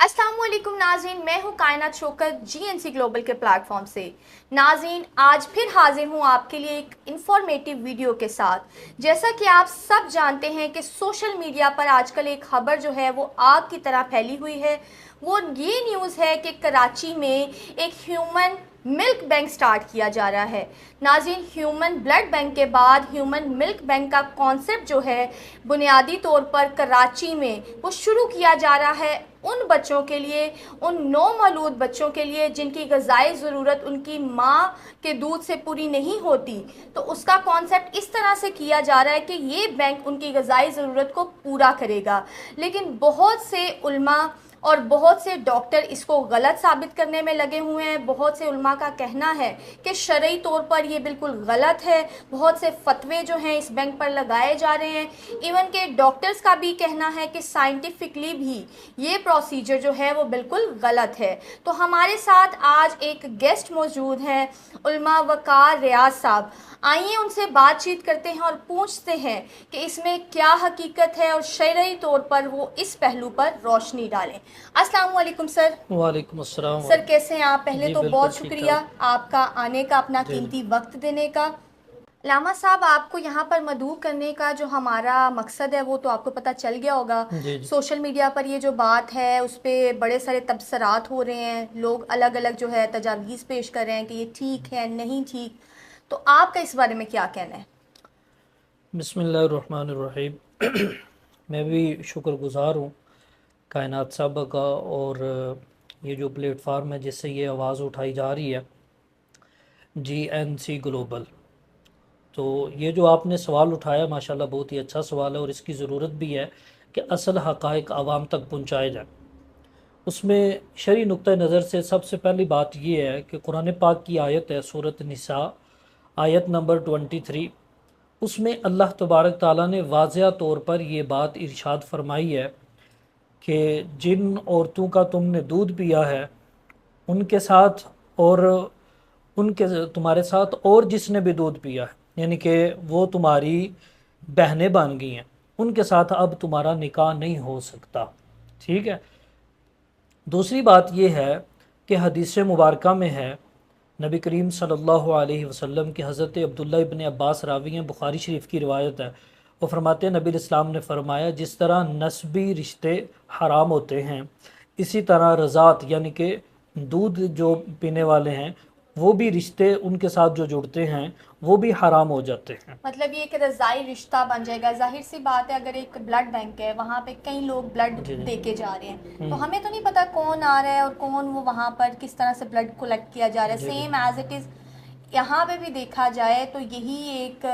अस्सलाम वालेकुम नाज़रीन, मैं हूँ कायनात शौकत GNC ग्लोबल के प्लेटफॉर्म से। नाज़रीन, आज फिर हाजिर हूँ आपके लिए एक इंफॉर्मेटिव वीडियो के साथ। जैसा कि आप सब जानते हैं कि सोशल मीडिया पर आजकल एक खबर जो है वो आग की तरह फैली हुई है। वो ये न्यूज़ है कि कराची में एक ह्यूमन मिल्क बैंक स्टार्ट किया जा रहा है। नाज़रीन, ह्यूमन ब्लड बैंक के बाद ह्यूमन मिल्क बैंक का कॉन्सेप्ट जो है बुनियादी तौर पर कराची में वो शुरू किया जा रहा है उन बच्चों के लिए, उन नौमौलूद बच्चों के लिए जिनकी ग़िज़ाई ज़रूरत उनकी माँ के दूध से पूरी नहीं होती। तो उसका कॉन्सेप्ट इस तरह से किया जा रहा है कि ये बैंक उनकी ग़िज़ाई ज़रूरत को पूरा करेगा। लेकिन बहुत से उल्मा और बहुत से डॉक्टर इसको गलत साबित करने में लगे हुए हैं। बहुत से उल्मा का कहना है कि शरई तौर पर ये बिल्कुल गलत है। बहुत से फतवे जो हैं इस बैंक पर लगाए जा रहे हैं। इवन के डॉक्टर्स का भी कहना है कि साइंटिफिकली भी ये प्रोसीजर जो है वो बिल्कुल गलत है। तो हमारे साथ आज एक गेस्ट मौजूद हैं, उल्मा वकार रियाज साहब। आइए उनसे बातचीत करते हैं और पूछते हैं कि इसमें क्या हकीकत है और शरई तौर पर वो इस पहलू पर रोशनी डालें। अस्सलाम वालेकुम सर। वालेकुम अस्सलाम। सर कैसे हैं आप? पहले जी तो बिल्कुल बहुत ठीक शुक्रिया आपका आने का, अपना जी कीमती वक्त देने का। लामा साहब, आपको यहाँ पर मदऊ करने का जो हमारा मकसद है वो तो आपको पता चल गया होगा। जी जी सोशल मीडिया पर ये जो बात है उस पर बड़े सारे तबसरात हो रहे हैं। लोग अलग अलग जो है तजावीज़ पेश कर रहे हैं कि ये ठीक है, नहीं ठीक। तो आपका इस बारे में क्या कहना है? बिस्मिल्लाहिर्रहमानिर्रहीम। मैं भी शुक्रगुज़ार हूँ कायनात साहब का, और ये जो प्लेटफार्म है जिससे ये आवाज़ उठाई जा रही है, GNC ग्लोबल। तो ये जो आपने सवाल उठाया माशाल्लाह बहुत ही अच्छा सवाल है, और इसकी ज़रूरत भी है कि असल हक़ाइक़ आवाम तक पहुँचाए जाए। उसमें शरई नुक्ता नज़र से सबसे पहली बात ये है कि कुरान पाक की आयत है सूरत निसा आयत नंबर 23। उसमें अल्लाह तबारक ताला ने वाज़िया तौर पर ये बात इरशाद फरमाई है कि जिन औरतों का तुमने दूध पिया है उनके साथ और उनके तुम्हारे साथ और जिसने भी दूध पिया है, यानी कि वो तुम्हारी बहनें बन गई हैं, उनके साथ अब तुम्हारा निकाह नहीं हो सकता। ठीक है। दूसरी बात यह है कि हदीस मुबारक में है, नबी करीम सल्लल्लाहु अलैहि वसल्लम की हज़रत अब्दुल्ला इब्न अब्बास रावी हैं, बुखारी शरीफ की रिवायत है। वो फरमाते हैं नबी इस्लाम ने फरमाया जिस तरह नस्बी रिश्ते हराम होते हैं इसी तरह रज़ात यानी कि दूध जो पीने वाले हैं वो भी रिश्ते उनके साथ जो जुड़ते हैं वो भी हराम हो जाते हैं। मतलब ये कि रज़ाई रिश्ता बन जाएगा। जाहिर सी बात है, अगर एक ब्लड बैंक है वहाँ पे कई लोग ब्लड जी दे के जा रहे हैं, तो हमें तो नहीं पता कौन आ रहा है और कौन वो वहाँ पर किस तरह से ब्लड कलेक्ट किया जा रहा है। जी सेम एज इट इज़ यहाँ पे भी देखा जाए तो यही एक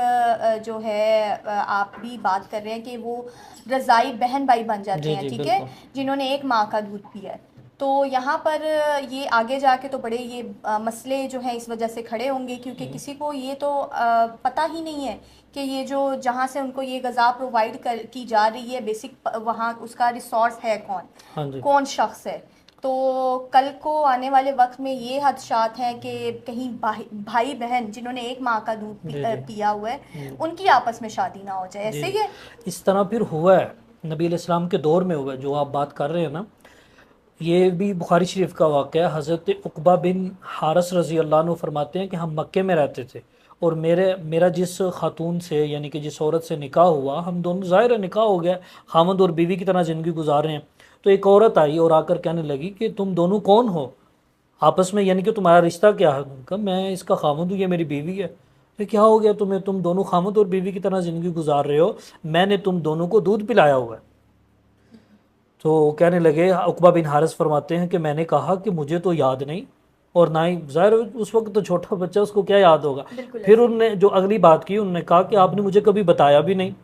जो है आप भी बात कर रहे हैं कि वो रज़ाई बहन भाई बन जाते जी हैं, जी ठीक है, बिल्कुल। जिन्होंने एक माँ का दूध पिया है। तो यहाँ पर ये आगे जाके तो बड़े ये मसले जो हैं इस वजह से खड़े होंगे, क्योंकि किसी को ये तो पता ही नहीं है कि ये जो जहाँ से उनको ये ग़िज़ा प्रोवाइड की जा रही है बेसिक वहाँ उसका रिसोर्स है कौन, हाँ जी कौन शख्स है। तो कल को आने वाले वक्त में ये हदशात हैं कि कहीं भाई बहन जिन्होंने एक माँ का दूध जी जी पिया हुआ है उनकी आपस में शादी ना हो जाए, जी ऐसे ही है। इस तरह फिर हुआ है, नबी इस्लाम के दौर में हुआ है जो आप बात कर रहे हैं ना। ये भी बुखारी शरीफ का वाक़या है। हज़रत उक़बा बिन हारस रज़ी अल्लाह अन्हु फरमाते हैं कि हम मक्के में रहते थे और मेरा जिस खातून से यानी कि जिस औरत से निकाह हुआ, हम दोनों ज़ाहिर निकाह हो गया, खामद और बीवी की तरह ज़िंदगी गुजार रहे हैं। तो एक औरत आई और आकर कहने लगी कि तुम दोनों कौन हो आपस में, यानी कि तुम्हारा रिश्ता क्या है? उनका मैं इसका खामद हूँ, ये मेरी बीवी है। तो क्या हो गया तुम्हें, तुम दोनों खामद और बीवी की तरह ज़िंदगी गुजार रहे हो, मैंने तुम दोनों को दूध पिलाया हुआ है। तो कहने लगे, उक़बा बिन हारिस फरमाते हैं कि मैंने कहा कि मुझे तो याद नहीं, और ना ही ज़ाहिर उस वक्त तो छोटा बच्चा उसको क्या याद होगा। फिर उनने जो अगली बात की, उन्होंने कहा कि आपने मुझे कभी बताया भी नहीं।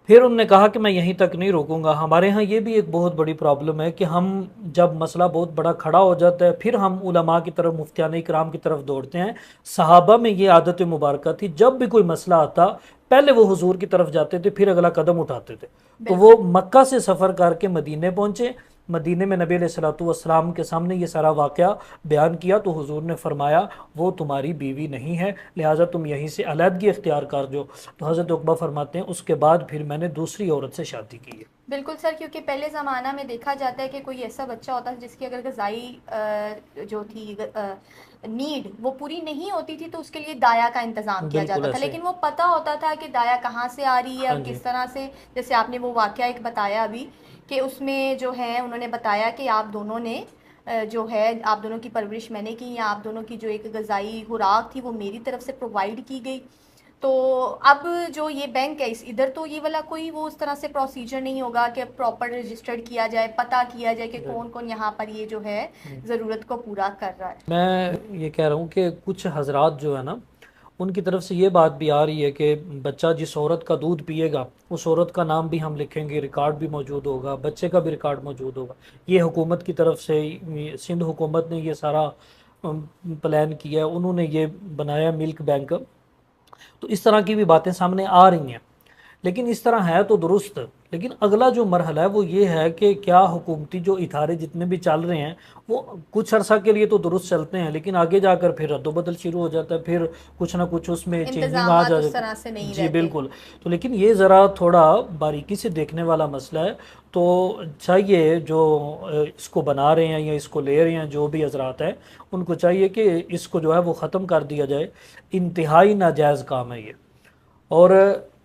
फिर उन्होंने कहा कि मैं यहीं तक नहीं रोकूंगा। हमारे यहाँ ये भी एक बहुत बड़ी प्रॉब्लम है कि हम जब मसला बहुत बड़ा खड़ा हो जाता है फिर हम उलमा की तरफ, मुफ्तियान इकराम की तरफ दौड़ते हैं। सहाबा में ये आदत मुबारक थी, जब भी कोई मसला आता पहले वो हुजूर की तरफ जाते थे फिर अगला कदम उठाते थे। तो वो मक्का से सफ़र करके मदीने पहुँचे, मदीने में नबी अलैहिस्सलाम के सामने ये सारा वाक़या बयान किया तो हुजूर ने फरमाया वो तुम्हारी बीवी नहीं है, लिहाजा तुम यहीं से अलहदगी इख्तियार कर जो। तो हज़रत उक़बा फरमाते हैं उसके बाद फिर मैंने दूसरी औरत से शादी की है। बिल्कुल सर, क्योंकि पहले ज़माना में देखा जाता है कि कोई ऐसा बच्चा होता है जिसकी अगर ग़िज़ाई जो थी नीड वो पूरी नहीं होती थी, तो उसके लिए दाया का इंतज़ाम किया बिल्कुल जाता था, ऐसे। लेकिन वो पता होता था कि दाया कहाँ से आ रही है हाँ और जी। किस तरह से। जैसे आपने वो वाक़या एक बताया अभी कि उसमें जो है उन्होंने बताया कि आप दोनों ने जो है आप दोनों की परवरिश मैंने की, या आप दोनों की जो एक ग़िज़ाई खुराक थी वो मेरी तरफ से प्रोवाइड की गई। तो अब जो ये बैंक है इस इधर तो ये वाला कोई वो उस तरह से प्रोसीजर नहीं होगा कि प्रॉपर रजिस्टर्ड किया जाए, पता किया जाए कि कौन कौन यहाँ पर ये जो है ज़रूरत को पूरा कर रहा है। मैं ये कह रहा हूँ कि कुछ हजरात जो है ना, उनकी तरफ से ये बात भी आ रही है कि बच्चा जिस औरत का दूध पिएगा उस औरत का नाम भी हम लिखेंगे, रिकॉर्ड भी मौजूद होगा, बच्चे का भी रिकॉर्ड मौजूद होगा। ये हुकूमत की तरफ से, सिंध हुकूमत ने ये सारा प्लान किया है, उन्होंने ये बनाया मिल्क बैंक। तो इस तरह की भी बातें सामने आ रही हैं, लेकिन इस तरह है तो दुरुस्त। लेकिन अगला जो मरहला है वो ये है कि क्या हुकूमती जो इदारे जितने भी चल रहे हैं वो कुछ अरसा के लिए तो दुरुस्त चलते हैं, लेकिन आगे जाकर फिर रद्दोबदल शुरू हो जाता है, फिर कुछ ना कुछ उसमें चेंजिंग आ इंतज़ामात उस जाती तरह है। से नहीं जी रहते। बिल्कुल। तो लेकिन ये ज़रा थोड़ा बारीकी से देखने वाला मसला है। तो चाहिए जो इसको बना रहे हैं या इसको ले रहे हैं जो भी हजरात हैं, उनको चाहिए कि इसको जो है वो ख़त्म कर दिया जाए। इंतहाई नाजायज़ काम है ये। और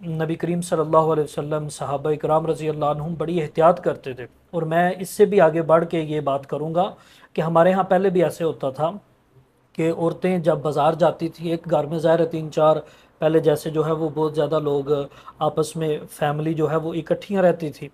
नबी करीम सल्लल्लाहु अलैहि वसल्लम, सहाबा इकराम रज़ी अल्लाह अन्हुम बड़ी एहतियात करते थे। और मैं इससे भी आगे बढ़ के ये बात करूँगा कि हमारे यहाँ पहले भी ऐसे होता था कि औरतें जब बाज़ार जाती थी, एक घर में ज़ाहिर 3-4 पहले जैसे जो है वो बहुत ज़्यादा लोग आपस में फैमिली जो है वो इकट्ठियाँ रहती थी,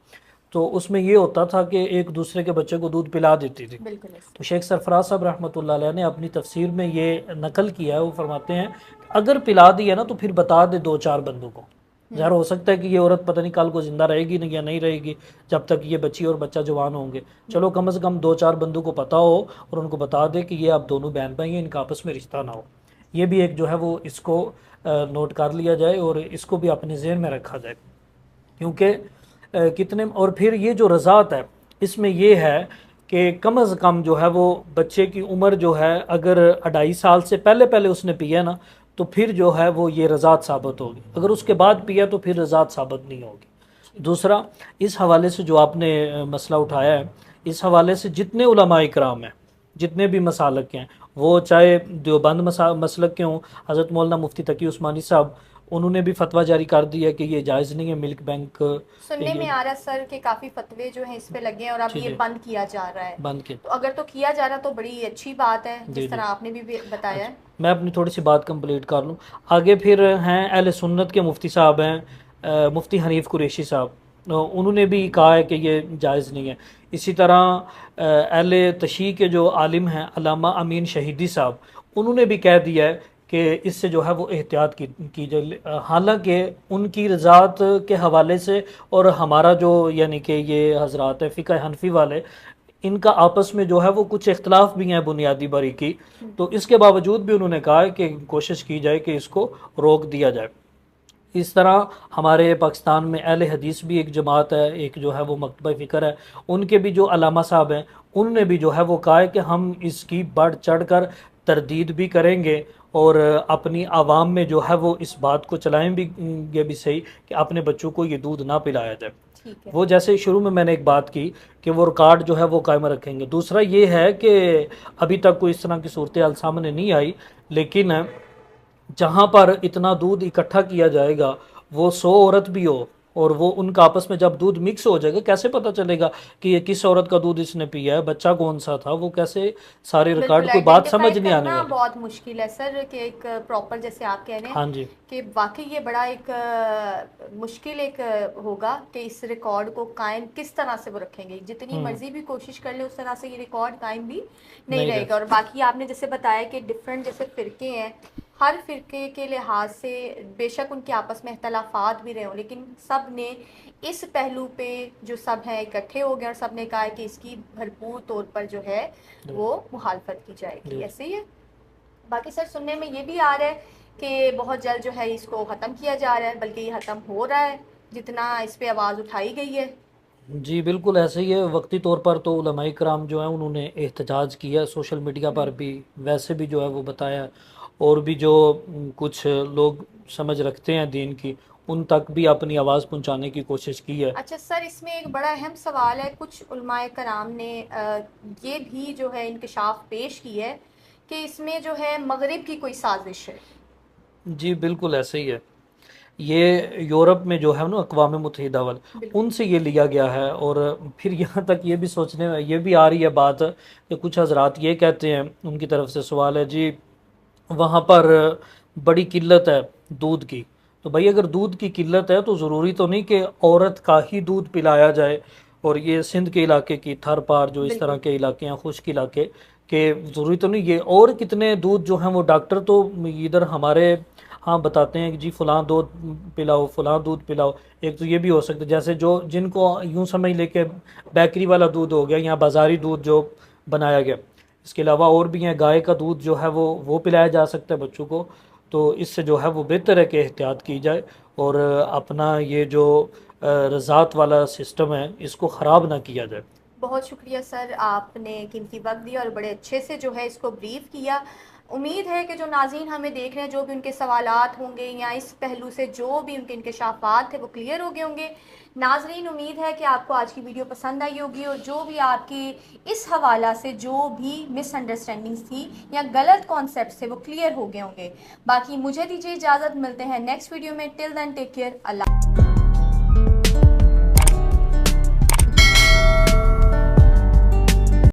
तो उसमें ये होता था कि एक दूसरे के बच्चे को दूध पिला देती थी। बिल्कुल तो शेख सरफराज साहब रहमतुल्लाह अलैह ने अपनी तफसीर में ये नकल किया है। वो फरमाते हैं अगर पिला दिया ना तो फिर बता दे 2-4 बंदों को। ज़ाहिर हो सकता है कि ये औरत पता नहीं कल को ज़िंदा रहेगी नहीं या नहीं रहेगी जब तक ये बच्ची और बच्चा जवान होंगे। चलो कम से कम 2-4 बंदों को पता हो और उनको बता दे कि ये आप दोनों बहन भाई हैं, इनका आपस में रिश्ता ना हो। ये भी एक जो है वो इसको नोट कर लिया जाए और इसको भी अपने ज़हन में रखा जाए, क्योंकि कितने। और फिर ये जो रज़ात है इसमें ये है कि कम अज़ कम जो है वो बच्चे की उम्र जो है अगर 2.5 साल से पहले पहले उसने पिया ना तो फिर जो है वो ये रज़ात साबित होगी। अगर उसके बाद पिया तो फिर रज़ात साबित नहीं होगी। दूसरा, इस हवाले से जो आपने मसला उठाया है, इस हवाले से जितने उलमा इकराम हैं, जितने भी मसालक हैं, वो चाहे देवबंद मसलक के हों, हज़रत मौलाना मुफ्ती तकी उस्मानी साहब, उन्होंने भी फतवा जारी कर दिया कि ये जायज़ नहीं है मिल्क बैंक। सुनने में आ रहा है सर कि काफ़ी फतवे जो हैं इस पे लगे हैं और अब जी ये जी, बंद किया जा रहा है। बंद किया। तो अगर तो किया जा रहा तो बड़ी अच्छी बात है, जी जिस जी। तरह आपने भी बताया अच्छा, है। मैं अपनी थोड़ी सी बात कंप्लीट कर लूँ। आगे फिर हैं अहले सुन्नत के मुफ्ती साहब हैं, मुफ्ती हनीफ कुरैशी साहब, उन्होंने भी कहा है कि ये जायज़ नहीं है। इसी तरह अहले तशरीह के जो आलिम हैं अल्लामा अमीन शहीदी साहब, उन्होंने भी कह दिया है कि इससे जो है वो एहतियात की जाए। हालांकि उनकी रज़ात के हवाले से और हमारा जो यानी कि ये हजरात है फ़िक़ह हनफी वाले, इनका आपस में जो है वो कुछ इख्तलाफ भी हैं बुनियादी बारीकी। तो इसके बावजूद भी उन्होंने कहा है कि कोशिश की जाए कि इसको रोक दिया जाए। इस तरह हमारे पाकिस्तान में अहले हदीस भी एक जमात है, एक जो है वो मकतबा फ़िक्र है, उनके भी जो अलामा साहब हैं उन्होंने भी जो है वो कहा है कि हम इसकी बढ़ चढ़ कर तरदीद भी करेंगे और अपनी आवाम में जो है वो इस बात को चलाएंगे भी सही कि अपने बच्चों को ये दूध ना पिलाया जाए। ठीक है। वो जैसे शुरू में मैंने एक बात की कि वो रिकॉर्ड जो है वो कायम रखेंगे। दूसरा ये है कि अभी तक कोई इस तरह की सूरत हाल सामने नहीं आई, लेकिन जहाँ पर इतना दूध इकट्ठा किया जाएगा, वो 100 औरत भी हो और वो उनका आपस में जब दूध मिक्स हो जाएगा, कैसे पता चलेगा कि ये किस औरत का दूध इसने पिया है, बच्चा कौन सा था, वो कैसे सारे बिल्कुल रिकॉर्ड, कोई बात आइडेंटिफाई समझ नहीं आने करना वाली। बहुत मुश्किल है सर कि एक प्रॉपर, जैसे आप कह रहे हैं हाँ जी कि वाकई ये बड़ा एक मुश्किल एक होगा कि इस रिकॉर्ड को कायम किस तरह से वो रखेंगे। जितनी मर्जी भी कोशिश कर ले उस तरह से ये रिकॉर्ड कायम भी नहीं नहीं रहेगा। और बाकी आपने जैसे बताया कि डिफरेंट जैसे फ़िरके हैं, हर फ़िरके के लिहाज से बेशक उनके आपस में इख्तलाफात भी रहे हों, लेकिन सब ने इस पहलू पे जो सब हैं इकट्ठे हो गए और सब ने कहा है कि इसकी भरपूर तौर पर जो है वो मुखालफत की जाएगी। ऐसे ही है। बाकी सर सुनने में ये भी आ रहा है कि बहुत जल्द जो है इसको ख़त्म किया जा रहा है, बल्कि ये ख़त्म हो रहा है जितना इस पे आवाज़ उठाई गई है। जी बिल्कुल ऐसे ही है। वक्ती तौर पर तो उलमाए कराम जो है उन्होंने एहतजाज किया, सोशल मीडिया पर भी, वैसे भी जो है वो बताया। और भी जो कुछ लोग समझ रखते हैं दीन की, उन तक भी अपनी आवाज़ पहुंचाने की कोशिश की है। अच्छा सर, इसमें एक बड़ा अहम सवाल है। कुछ उलमाए कराम ने ये भी जो है इंकशाफ पेश की है कि इसमें जो है मगरिब की कोई साजिश है। जी बिल्कुल ऐसे ही है। ये यूरोप में जो है ना अक़वाम मुत्तहिदा वाले, बिल्कुल। उनसे ये लिया गया है। और फिर यहाँ तक ये भी सोचने में ये भी आ रही है बात कि कुछ हजरात ये कहते हैं, उनकी तरफ से सवाल है जी, वहाँ पर बड़ी किल्लत है दूध की। तो भाई अगर दूध की किल्लत है तो ज़रूरी तो नहीं कि औरत का ही दूध पिलाया जाए। और ये सिंध के इलाके की थर पार जो इस तरह बिल्कुल। के इलाके हैं, खुश्क इलाके के, ज़रूरी तो नहीं ये और कितने दूध जो हैं वो डॉक्टर तो इधर हमारे हाँ बताते हैं कि जी फ़लाँ दूध पिलाओ, फ़लाँ दूध पिलाओ। एक तो ये भी हो सकता है जैसे जो जिनको यूँ समझ लेके बेकरी वाला दूध हो गया या बाज़ारी दूध जो बनाया गया। इसके अलावा और भी हैं, गाय का दूध जो है वो पिलाया जा सकता है बच्चों को। तो इससे जो है वो बेहतर है कि एहतियात की जाए और अपना ये जो रज़ात वाला सिस्टम है इसको ख़राब ना किया जाए। बहुत शुक्रिया सर, आपने कीमती वक्त दिया और बड़े अच्छे से जो है इसको ब्रीफ किया। उम्मीद है कि जो नाज़रीन हमें देख रहे हैं, जो भी उनके सवालात होंगे या इस पहलू से जो भी उनके इंकशाफात थे वो क्लियर हो गए होंगे। नाज़रीन, उम्मीद है कि आपको आज की वीडियो पसंद आई होगी और जो भी आपकी इस हवाला से जो भी मिसअंडरस्टैंडिंग्स थी या गलत कॉन्सेप्ट थे वो क्लियर हो गए होंगे। बाकी मुझे दीजिए इजाज़त, मिलते हैं नेक्स्ट वीडियो में। टिल देन टेक केयर, अल्लाह।